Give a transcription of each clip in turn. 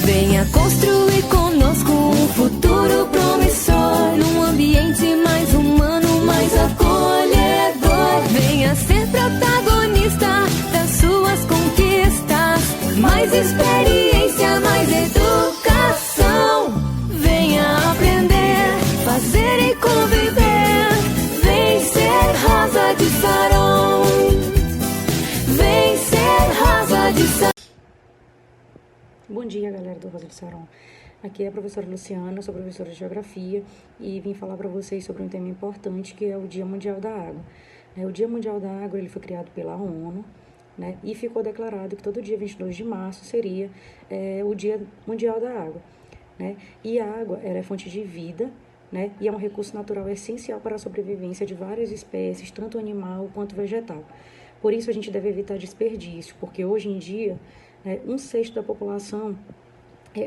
Venha construir conosco um futuro promissor, num ambiente mais humano, mais acolhedor. Venha ser protagonista das suas conquistas, mais experiência, mais educação. Venha aprender, fazer e conviver. Vem ser Rosa de Saron. Vem ser Rosa de Saron. Bom dia, galera do Rosa de Saron. Aqui é a professora Luciana, sou professora de Geografia e vim falar para vocês sobre um tema importante que é o Dia Mundial da Água. O Dia Mundial da Água ele foi criado pela ONU, né, e ficou declarado que todo dia 22 de março seria o Dia Mundial da Água. Né? E a água ela é fonte de vida, né, e é um recurso natural essencial para a sobrevivência de várias espécies, tanto animal quanto vegetal. Por isso a gente deve evitar desperdício, porque hoje em dia 1/6 da população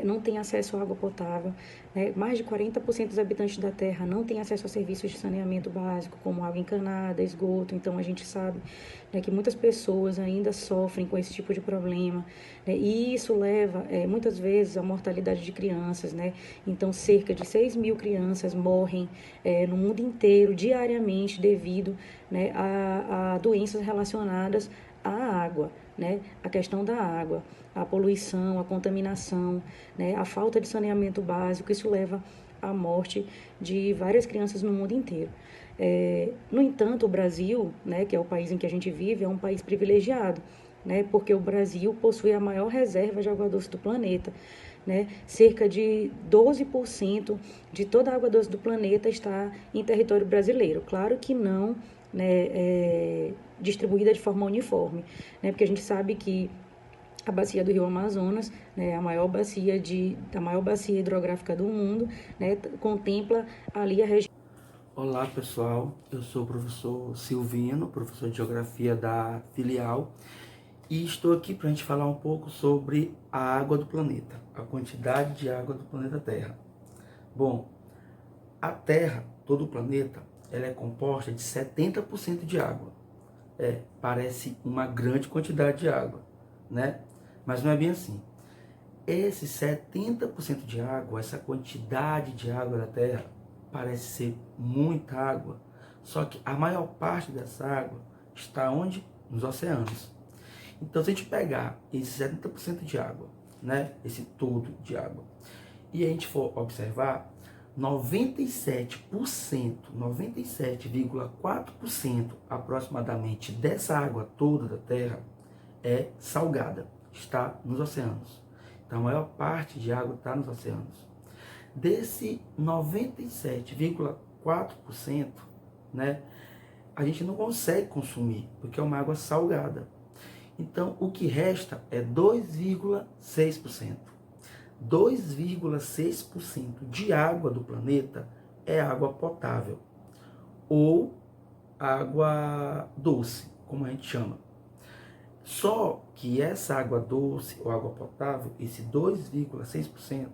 não tem acesso à água potável, né? Mais de 40% dos habitantes da Terra não têm acesso a serviços de saneamento básico, como água encanada, esgoto. Então, a gente sabe, né, que muitas pessoas ainda sofrem com esse tipo de problema, né? E isso leva, muitas vezes, à mortalidade de crianças, né? Então, cerca de 6 mil crianças morrem no mundo inteiro, diariamente, devido, né, a doenças relacionadas à água, né? A questão da água, a poluição, a contaminação, né? A falta de saneamento básico, isso leva à morte de várias crianças no mundo inteiro. No entanto, o Brasil, né, que é o país em que a gente vive, é um país privilegiado, né? Porque o Brasil possui a maior reserva de água doce do planeta. Né? Cerca de 12% de toda a água doce do planeta está em território brasileiro. Claro que não, né, distribuída de forma uniforme, né? Porque a gente sabe que a bacia do Rio Amazonas, né, a maior bacia hidrográfica do mundo, né, contempla ali a região. Olá pessoal, eu sou o professor Silvino, professor de Geografia da filial, e estou aqui para a gente falar um pouco sobre a água do planeta, a quantidade de água do planeta Terra. Bom, a Terra, todo o planeta, ela é composta de 70% de água. Parece uma grande quantidade de água, né? Mas não é bem assim. Esse 70% de água, essa quantidade de água da Terra, parece ser muita água, só que a maior parte dessa água está onde? Nos oceanos. Então, se a gente pegar esse 70% de água, né, esse todo de água, e a gente for observar, 97,4% aproximadamente dessa água toda da Terra é salgada, está nos oceanos. Então, a maior parte de água está nos oceanos. Desse 97,4%, né, a gente não consegue consumir, porque é uma água salgada. Então, o que resta é 2,6%. 2,6% de água do planeta é água potável, ou água doce, como a gente chama. Só que essa água doce ou água potável, esse 2,6%,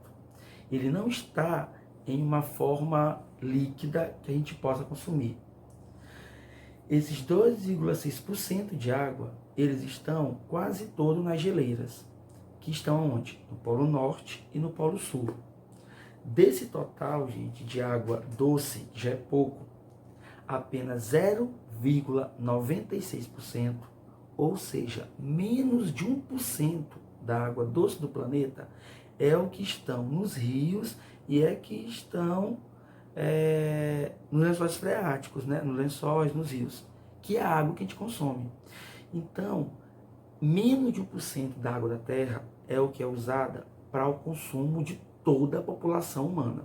ele não está em uma forma líquida que a gente possa consumir. Esses 2,6% de água, eles estão quase todos nas geleiras, que estão onde? No Polo Norte e no Polo Sul. Desse total, gente, de água doce, que já é pouco, apenas 0,96%, ou seja, menos de 1% da água doce do planeta é o que estão nos rios e é que estão nos lençóis freáticos, né? Nos lençóis, nos rios, que é a água que a gente consome. Então, menos de 1% da água da Terra é o que é usada para o consumo de toda a população humana.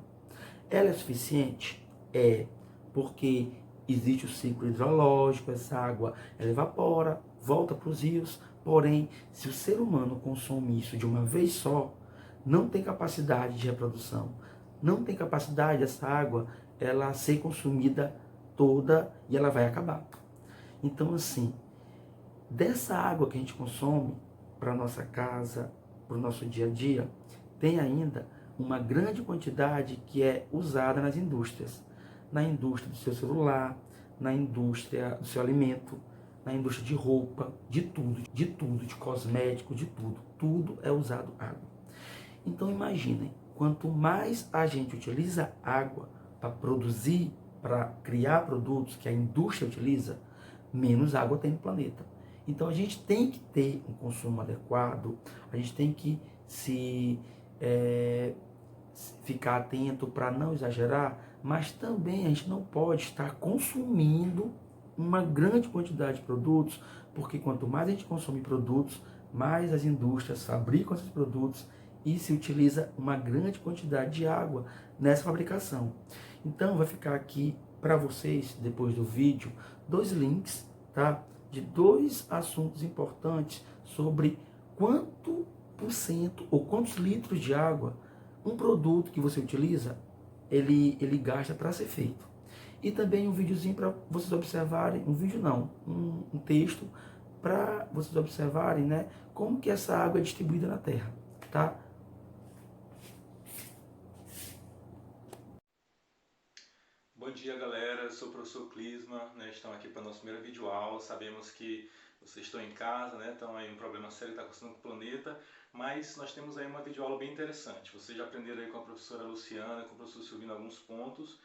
Ela é suficiente? É, porque existe o ciclo hidrológico, essa água ela evapora, volta para os rios, porém, se o ser humano consome isso de uma vez só, não tem capacidade de reprodução, não tem capacidade dessa água ela ser consumida toda e ela vai acabar. Então, assim, dessa água que a gente consome para a nossa casa, para o nosso dia a dia, tem ainda uma grande quantidade que é usada nas indústrias. Na indústria do seu celular, na indústria do seu alimento, na indústria de roupa, de tudo, de cosmético, de tudo. Tudo é usado água. Então imaginem, quanto mais a gente utiliza água para produzir, para criar produtos que a indústria utiliza, menos água tem no planeta. Então a gente tem que ter um consumo adequado, a gente tem que ficar atento para não exagerar, mas também a gente não pode estar consumindo uma grande quantidade de produtos, porque quanto mais a gente consome produtos, mais as indústrias fabricam esses produtos e se utiliza uma grande quantidade de água nessa fabricação. Então vai ficar aqui para vocês, depois do vídeo, 2 links, tá? De 2 assuntos importantes sobre quanto por cento ou quantos litros de água um produto que você utiliza, ele gasta para ser feito. E também um videozinho para vocês observarem, um vídeo não, um texto para vocês observarem, né, como que essa água é distribuída na Terra, tá? Bom dia, galera, eu sou o professor Clisma, né? Estamos aqui para a nossa primeira videoaula. Sabemos que vocês estão em casa, né? Então aí um problema sério está acontecendo com o planeta, mas nós temos aí uma videoaula bem interessante. Vocês já aprenderam aí com a professora Luciana, com o professor Silvino alguns pontos.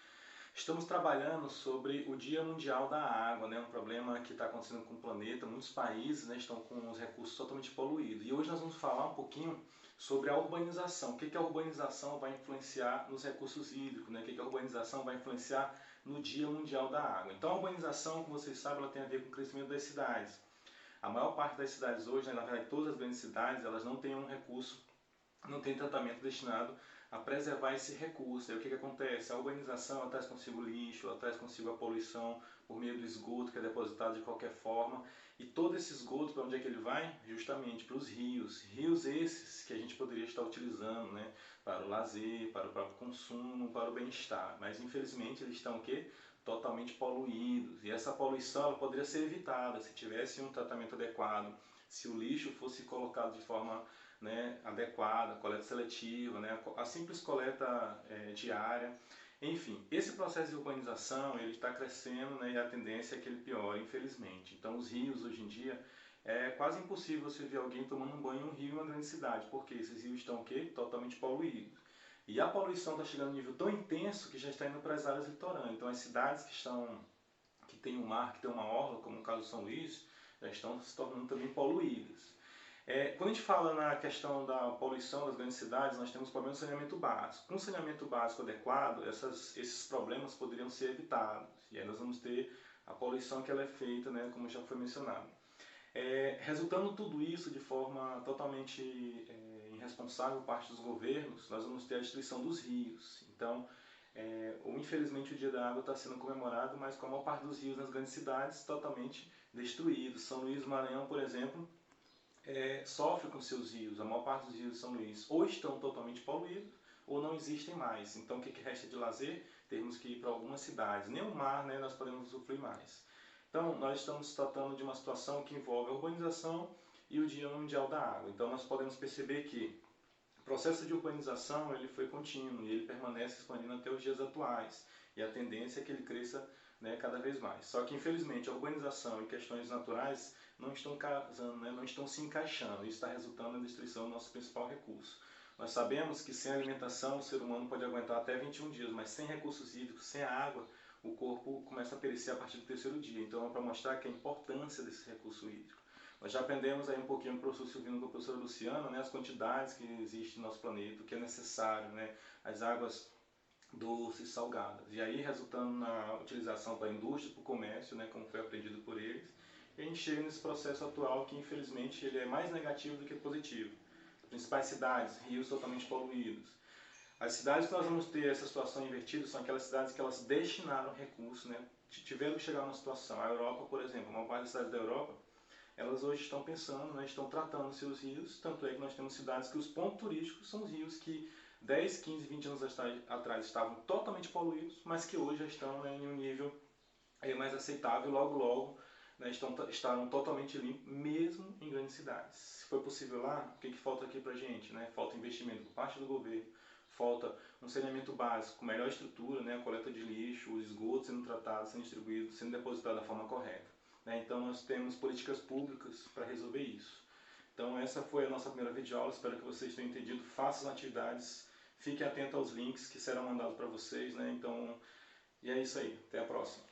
Estamos trabalhando sobre o Dia Mundial da Água, né? Um problema que está acontecendo com o planeta. Muitos países, né, estão com os recursos totalmente poluídos. E hoje nós vamos falar um pouquinho sobre a urbanização. O que a urbanização vai influenciar nos recursos hídricos, né? O que a urbanização vai influenciar no Dia Mundial da Água. Então a urbanização, como vocês sabem, ela tem a ver com o crescimento das cidades. A maior parte das cidades hoje, né, na verdade todas as grandes cidades, elas não têm um recurso, não tem tratamento destinado a preservar esse recurso. Aí o que acontece? A urbanização ela traz consigo lixo, ela traz consigo a poluição por meio do esgoto que é depositado de qualquer forma. E todo esse esgoto, para onde é que ele vai? Justamente para os rios. Rios esses que a gente poderia estar utilizando, né, para o lazer, para o próprio consumo, para o bem-estar. Mas infelizmente eles estão o quê? Totalmente poluídos. E essa poluição ela poderia ser evitada se tivesse um tratamento adequado, se o lixo fosse colocado de forma, né, adequada, coleta seletiva, né, a simples coleta diária. Enfim, esse processo de urbanização ele está crescendo, né, e a tendência é que ele piore, infelizmente. Então os rios hoje em dia é quase impossível você ver alguém tomando um banho em um rio em uma grande cidade, porque esses rios estão o quê? Totalmente poluídos. E a poluição está chegando a um nível tão intenso que já está indo para as áreas litorâneas. Então as cidades que têm um mar, que tem uma orla, como no caso de São Luís, já estão se tornando também poluídas. Quando a gente fala na questão da poluição das grandes cidades, nós temos problemas de saneamento básico. Com saneamento básico adequado, esses problemas poderiam ser evitados. E aí nós vamos ter a poluição que ela é feita, né, como já foi mencionado. Resultando tudo isso de forma totalmente irresponsável por parte dos governos, nós vamos ter a destruição dos rios. Então, infelizmente o Dia da Água está sendo comemorado, mas com a maior parte dos rios nas grandes cidades totalmente destruídos. São Luís do Maranhão, por exemplo, sofre com seus rios. A maior parte dos rios de São Luís ou estão totalmente poluídos ou não existem mais. Então o que resta de lazer? Temos que ir para algumas cidades. Nem o mar, né, nós podemos usufruir mais. Então nós estamos tratando de uma situação que envolve a urbanização e o Dia Mundial da Água. Então nós podemos perceber que o processo de urbanização ele foi contínuo e ele permanece expandindo até os dias atuais. E a tendência é que ele cresça, né, cada vez mais. Só que infelizmente a urbanização e questões naturais não estão casando, né, não estão se encaixando. Isso está resultando na destruição do nosso principal recurso. Nós sabemos que sem alimentação o ser humano pode aguentar até 21 dias, mas sem recursos hídricos, sem água, o corpo começa a perecer a partir do 3º dia. Então é para mostrar que a importância desse recurso hídrico. Nós já aprendemos aí um pouquinho com o professor Silvino e com a professora Luciana, né, as quantidades que existem no nosso planeta, o que é necessário, né, as águas doces, salgadas. E aí resultando na utilização para a indústria, para o comércio, né, como foi aprendido por eles, e a gente chega nesse processo atual que infelizmente ele é mais negativo do que positivo. As principais cidades, rios totalmente poluídos. As cidades que nós vamos ter essa situação invertida são aquelas cidades que elas destinaram recursos, né, tiveram que chegar numa situação. A Europa, por exemplo, uma parte das cidades da Europa, elas hoje estão pensando, né, estão tratando seus rios, tanto é que nós temos cidades que os pontos turísticos são os rios que 10, 15, 20 anos atrás estavam totalmente poluídos, mas que hoje já estão, né, em um nível mais aceitável, logo logo, né, estarão totalmente limpos, mesmo em grandes cidades. Se foi possível lá, o que falta aqui pra gente? Né? Falta investimento por parte do governo, falta um saneamento básico, melhor estrutura, né, a coleta de lixo, os esgotos sendo tratados, sendo distribuídos, sendo depositados da forma correta. Né? Então nós temos políticas públicas para resolver isso. Então essa foi a nossa primeira videoaula, espero que vocês tenham entendido. Façam as atividades, fiquem atentos aos links que serão mandados para vocês, né? Então, e é isso aí, até a próxima.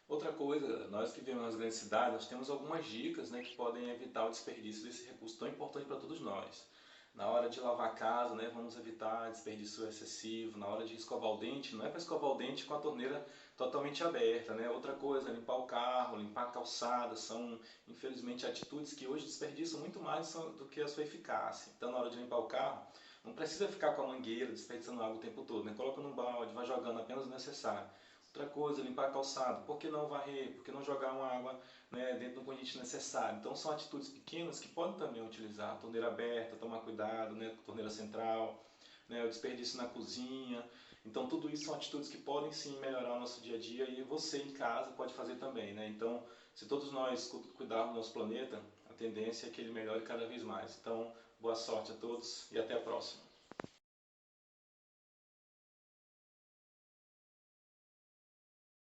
Outra coisa, nós que vivemos nas grandes cidades, nós temos algumas dicas, né, que podem evitar o desperdício desse recurso tão importante para todos nós. Na hora de lavar a casa, né, vamos evitar desperdício excessivo. Na hora de escovar o dente, não é para escovar o dente com a torneira totalmente aberta, né? Outra coisa, limpar o carro, limpar a calçada, são infelizmente atitudes que hoje desperdiçam muito mais do que a sua eficácia. Então na hora de limpar o carro, não precisa ficar com a mangueira desperdiçando água o tempo todo, né? Coloca num balde, vai jogando apenas o necessário. Outra coisa, limpar a calçada. Por que não varrer? Por que não jogar uma água, né, dentro do conjunto necessário? Então são atitudes pequenas que podem também utilizar. A torneira aberta, tomar cuidado, né, com a torneira central, né, o desperdício na cozinha. Então tudo isso são atitudes que podem sim melhorar o nosso dia a dia e você em casa pode fazer também, né? Então se todos nós cuidarmos do nosso planeta, a tendência é que ele melhore cada vez mais. Então boa sorte a todos e até a próxima.